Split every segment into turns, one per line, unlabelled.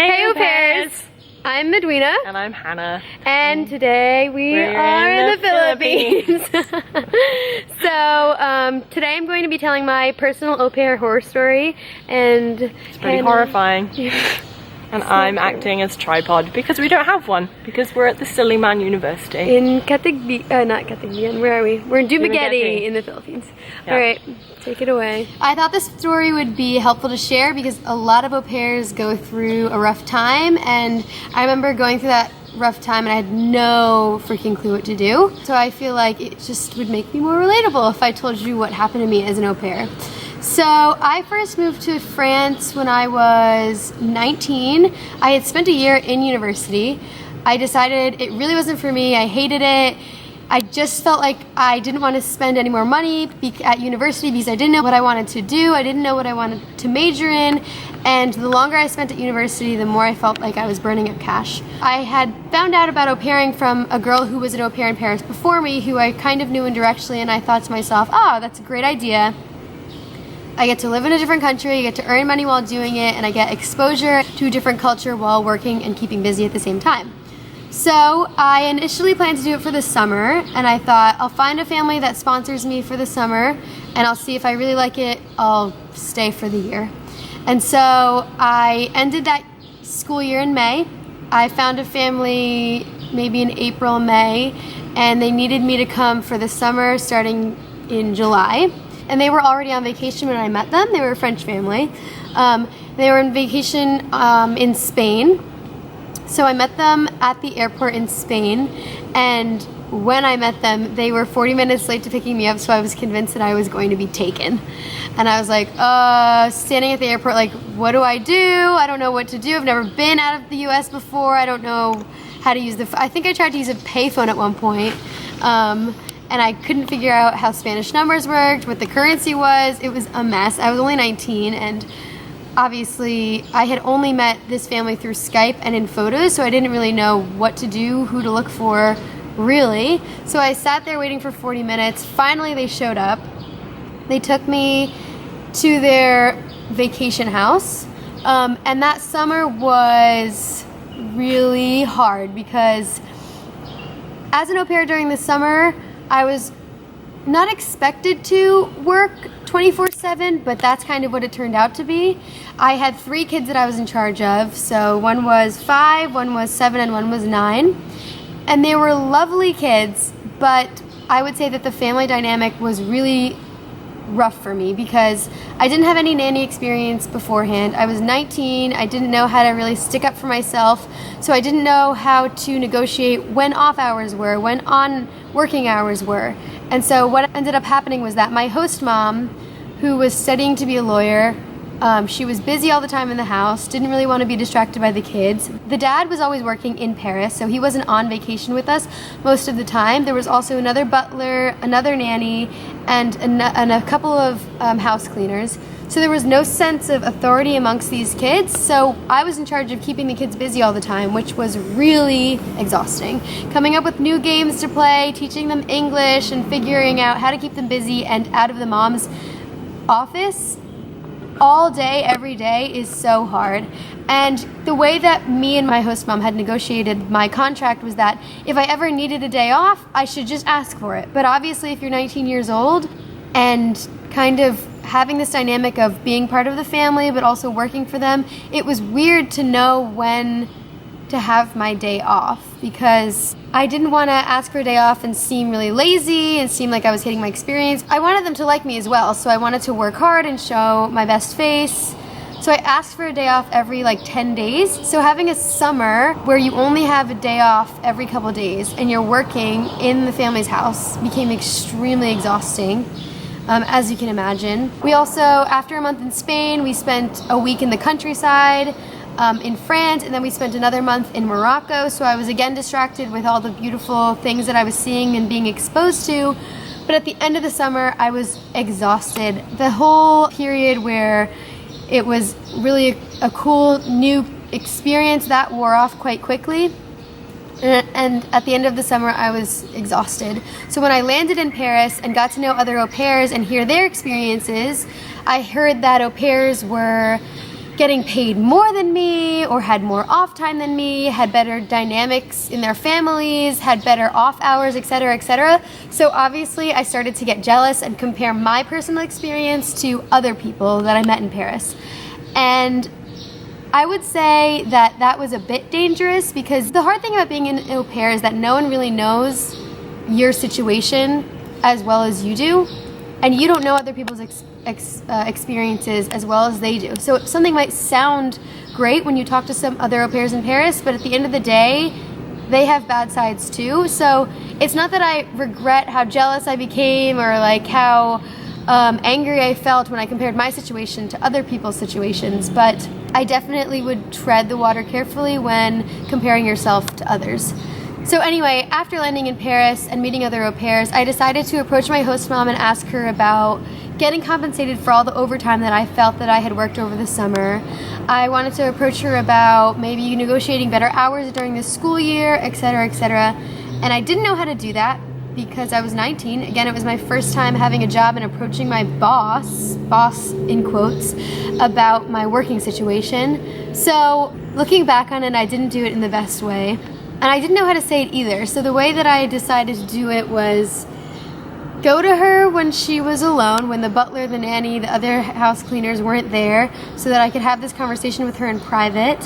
Hey au pairs! I'm Edwina.
And I'm Hannah.
And today we're in the Philippines. So today I'm going to be telling my personal au pair horror story, and
it's pretty horrifying. And I'm acting as tripod because we don't have one, because we're at the Silliman University.
In not Catigbian, where are we? We're in Dumaguete in the Philippines. Yeah. Alright, take it away. I thought this story would be helpful to share because a lot of au pairs go through a rough time, and I remember going through that rough time and I had no freaking clue what to do. So I feel like it just would make me more relatable if I told you what happened to me as an au pair. So I first moved to France when I was 19. I had spent a year in university. I decided it really wasn't for me. I hated it. I just felt like I didn't want to spend any more money at university because I didn't know what I wanted to do. I didn't know what I wanted to major in. And the longer I spent at university, the more I felt like I was burning up cash. I had found out about au pairing from a girl who was an au pair in Paris before me, who I kind of knew indirectly, and I thought to myself, oh, that's a great idea. I get to live in a different country, I get to earn money while doing it, and I get exposure to a different culture while working and keeping busy at the same time. So I initially planned to do it for the summer, and I thought I'll find a family that sponsors me for the summer, and I'll see if I really like it, I'll stay for the year. And so I ended that school year in May. I found a family maybe in April, May, and they needed me to come for the summer starting in July. And they were already on vacation when I met them. They were a French family. They were on vacation in Spain. So I met them at the airport in Spain. And when I met them, they were 40 minutes late to picking me up, so I was convinced that I was going to be taken. And I was like, standing at the airport like, what do? I don't know what to do. I've never been out of the US before. I don't know how to use I think I tried to use a payphone at one point. And I couldn't figure out how Spanish numbers worked, what the currency was. It was a mess. I was only 19, and obviously I had only met this family through Skype and in photos, so I didn't really know what to do, who to look for, really. So I sat there waiting for 40 minutes. Finally, they showed up. They took me to their vacation house, and that summer was really hard because as an au pair during the summer, I was not expected to work 24/7, but that's kind of what it turned out to be. I had 3 kids that I was in charge of. So one was 5, one was 7, and one was 9. And they were lovely kids, but I would say that the family dynamic was really rough for me because I didn't have any nanny experience beforehand. I was 19, I didn't know how to really stick up for myself, so I didn't know how to negotiate when off hours were, when on working hours were. And so what ended up happening was that my host mom, who was studying to be a lawyer, she was busy all the time in the house, didn't really want to be distracted by the kids. The dad was always working in Paris, so he wasn't on vacation with us most of the time. There was also another butler, another nanny, and a couple of house cleaners. So there was no sense of authority amongst these kids, so I was in charge of keeping the kids busy all the time, which was really exhausting. Coming up with new games to play, teaching them English, and figuring out how to keep them busy and out of the mom's office all day, every day is so hard. And the way that me and my host mom had negotiated my contract was that if I ever needed a day off, I should just ask for it. But obviously if you're 19 years old and kind of having this dynamic of being part of the family but also working for them, it was weird to know when to have my day off because I didn't want to ask for a day off and seem really lazy and seem like I was hating my experience. I wanted them to like me as well, so I wanted to work hard and show my best face. So I asked for a day off every 10 days. So having a summer where you only have a day off every couple days and you're working in the family's house became extremely exhausting. As you can imagine. We also, after a month in Spain, we spent a week in the countryside in France, and then we spent another month in Morocco, so I was again distracted with all the beautiful things that I was seeing and being exposed to. But at the end of the summer, I was exhausted. The whole period where it was really a cool new experience, that wore off quite quickly. And at the end of the summer, I was exhausted. So when I landed in Paris and got to know other au pairs and hear their experiences, I heard that au pairs were getting paid more than me, or had more off time than me, had better dynamics in their families, had better off hours, etc., etc. So obviously I started to get jealous and compare my personal experience to other people that I met in Paris. And I would say that that was a bit dangerous, because the hard thing about being an au pair is that no one really knows your situation as well as you do, and you don't know other people's experiences as well as they do. So something might sound great when you talk to some other au pairs in Paris, but at the end of the day, they have bad sides too. So it's not that I regret how jealous I became, or like how angry I felt when I compared my situation to other people's situations, but I definitely would tread the water carefully when comparing yourself to others. So anyway, after landing in Paris and meeting other au pairs, I decided to approach my host mom and ask her about getting compensated for all the overtime that I felt that I had worked over the summer. I wanted to approach her about maybe negotiating better hours during the school year, etc., etc. And I didn't know how to do that because I was 19. Again, it was my first time having a job and approaching my boss in quotes, about my working situation. So looking back on it, I didn't do it in the best way. And I didn't know how to say it either. So the way that I decided to do it was go to her when she was alone, when the butler, the nanny, the other house cleaners weren't there, so that I could have this conversation with her in private.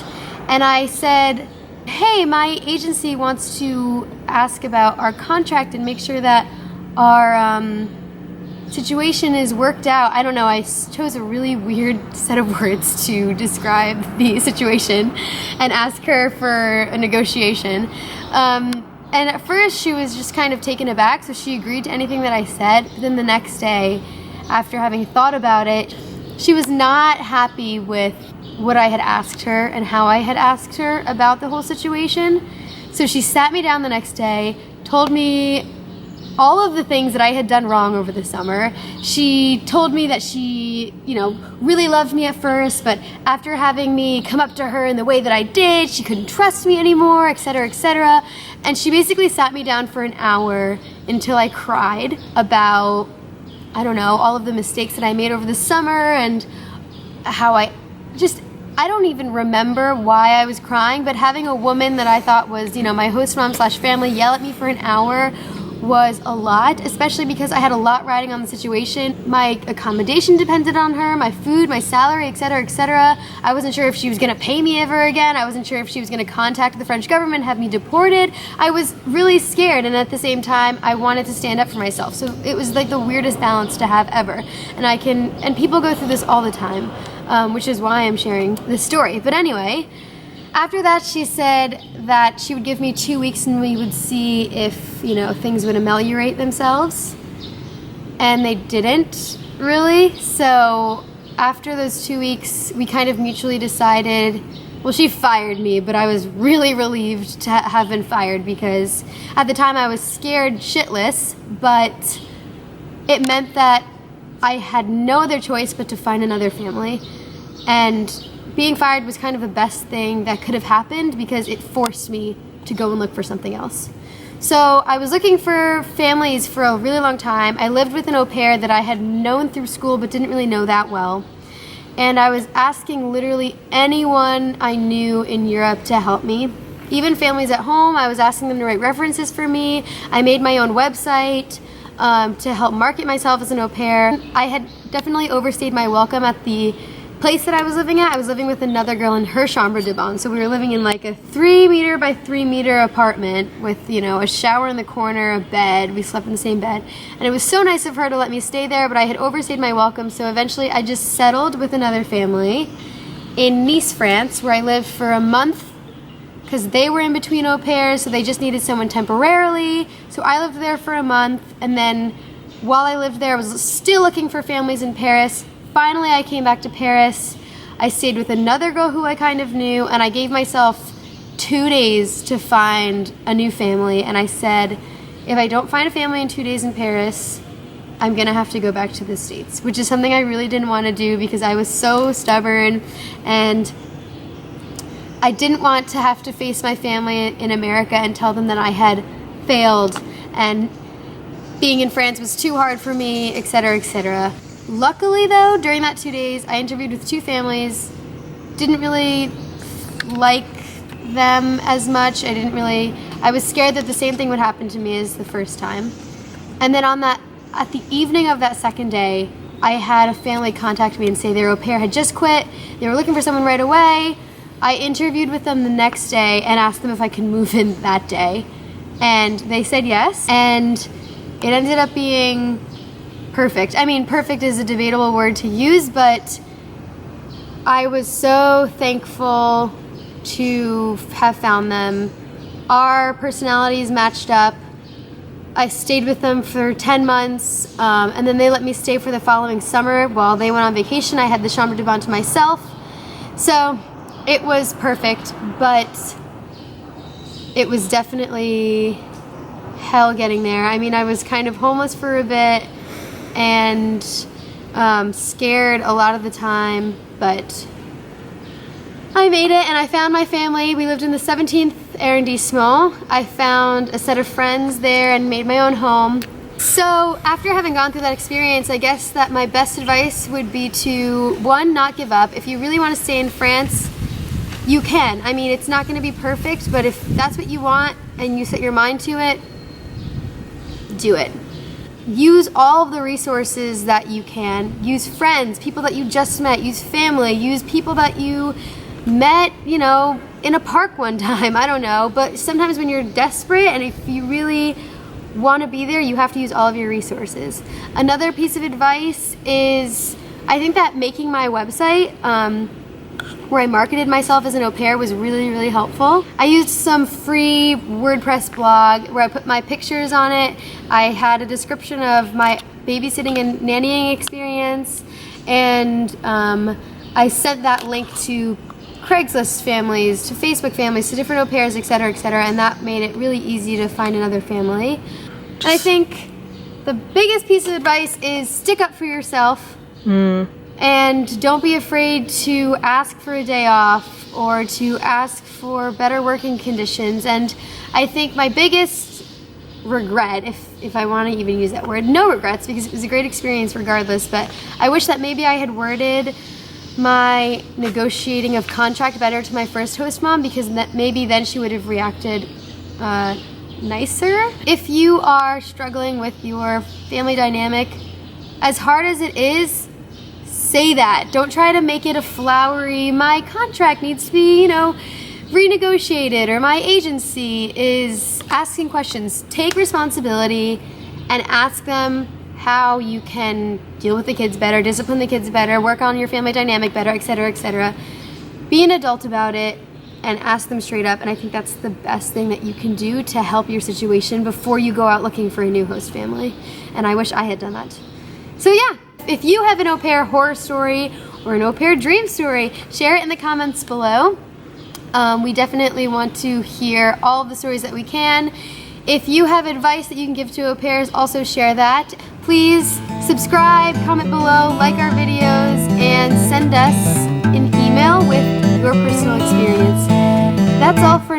And I said, hey, my agency wants to ask about our contract and make sure that our situation is worked out. I don't know, I chose a really weird set of words to describe the situation and ask her for a negotiation. And at first she was just kind of taken aback, so she agreed to anything that I said. But then the next day, after having thought about it, she was not happy with what I had asked her and how I had asked her about the whole situation. So she sat me down the next day, told me all of the things that I had done wrong over the summer. She told me that she, really loved me at first, but after having me come up to her in the way that I did, she couldn't trust me anymore, etc., etc. And she basically sat me down for an hour until I cried about, all of the mistakes that I made over the summer, and how I don't even remember why I was crying, but having a woman that I thought was, my host mom / family yell at me for an hour was a lot, especially because I had a lot riding on the situation. My accommodation depended on her, my food, my salary, etc., etc. I wasn't sure if she was going to pay me ever again. I wasn't sure if she was going to contact the French government, have me deported. I was really scared, and at the same time, I wanted to stand up for myself. So it was like the weirdest balance to have ever. And people go through this all the time, which is why I'm sharing this story. But anyway, after that, she said that she would give me 2 weeks and we would see if, things would ameliorate themselves. And they didn't, really. So after those 2 weeks, we kind of mutually decided, well, she fired me, but I was really relieved to have been fired, because at the time I was scared shitless, but it meant that I had no other choice but to find another family. And being fired was kind of the best thing that could have happened, because it forced me to go and look for something else. So I was looking for families for a really long time. I lived with an au pair that I had known through school but didn't really know that well. And I was asking literally anyone I knew in Europe to help me. Even families at home, I was asking them to write references for me. I made my own website to help market myself as an au pair. I had definitely overstayed my welcome at the place that I was living at. I was living with another girl in her chambre de bonne, so we were living in like a 3 meter by 3 meter apartment with a shower in the corner, a bed. We slept in the same bed, and it was so nice of her to let me stay there, but I had overstayed my welcome, so eventually I just settled with another family in Nice, France, where I lived for a month, because they were in between au pairs, so they just needed someone temporarily. So I lived there for a month, and then while I lived there, I was still looking for families in Paris. Finally, I came back to Paris. I stayed with another girl who I kind of knew, and I gave myself 2 days to find a new family. And I said, if I don't find a family in 2 days in Paris, I'm gonna have to go back to the States, which is something I really didn't want to do because I was so stubborn, and I didn't want to have to face my family in America and tell them that I had failed and being in France was too hard for me, etc., etc. Luckily though, during that 2 days, I interviewed with 2 families didn't really like them as much. I was scared that the same thing would happen to me as the first time. And then at the evening of that second day, I had a family contact me and say their au pair had just quit. They were looking for someone right away. I interviewed with them the next day and asked them if I could move in that day. And they said yes. And it ended up being perfect. I mean, perfect is a debatable word to use, but I was so thankful to have found them. Our personalities matched up. I stayed with them for 10 months, and then they let me stay for the following summer. While they went on vacation, I had the chambre de bonne to myself. So it was perfect, but it was definitely hell getting there. I mean, I was kind of homeless for a bit and scared a lot of the time, but I made it and I found my family. We lived in the 17th arrondissement. I found a set of friends there and made my own home. So after having gone through that experience, I guess that my best advice would be to, one, not give up. If you really want to stay in France, you can. I mean, it's not going to be perfect, but if that's what you want and you set your mind to it, do it. Use all of the resources that you can. Use friends, people that you just met. Use family. Use people that you met, you know, in a park one time. I don't know. But sometimes when you're desperate and if you really want to be there, you have to use all of your resources. Another piece of advice is, I think that making my website, where I marketed myself as an au pair, was really, really helpful. I used some free WordPress blog where I put my pictures on it. I had a description of my babysitting and nannying experience, and I sent that link to Craigslist families, to Facebook families, to different au pairs, etc., etc., and that made it really easy to find another family. And I think the biggest piece of advice is stick up for yourself. And don't be afraid to ask for a day off or to ask for better working conditions. And I think my biggest regret, if I want to even use that word, no regrets, because it was a great experience regardless, but I wish that maybe I had worded my negotiating of contract better to my first host mom, because maybe then she would have reacted nicer. If you are struggling with your family dynamic, as hard as it is, say that. Don't try to make it a flowery, my contract needs to be, you know, renegotiated, or my agency is asking questions. Take responsibility and ask them how you can deal with the kids better, discipline the kids better, work on your family dynamic better, etc., etc. Be an adult about it and ask them straight up, and I think that's the best thing that you can do to help your situation before you go out looking for a new host family. And I wish I had done that. So yeah, if you have an au pair horror story or an au pair dream story, share it in the comments below. We definitely want to hear all of the stories that we can. If you have advice that you can give to au pairs, also share that. Please subscribe, comment below, like our videos, and send us an email with your personal experience. That's all for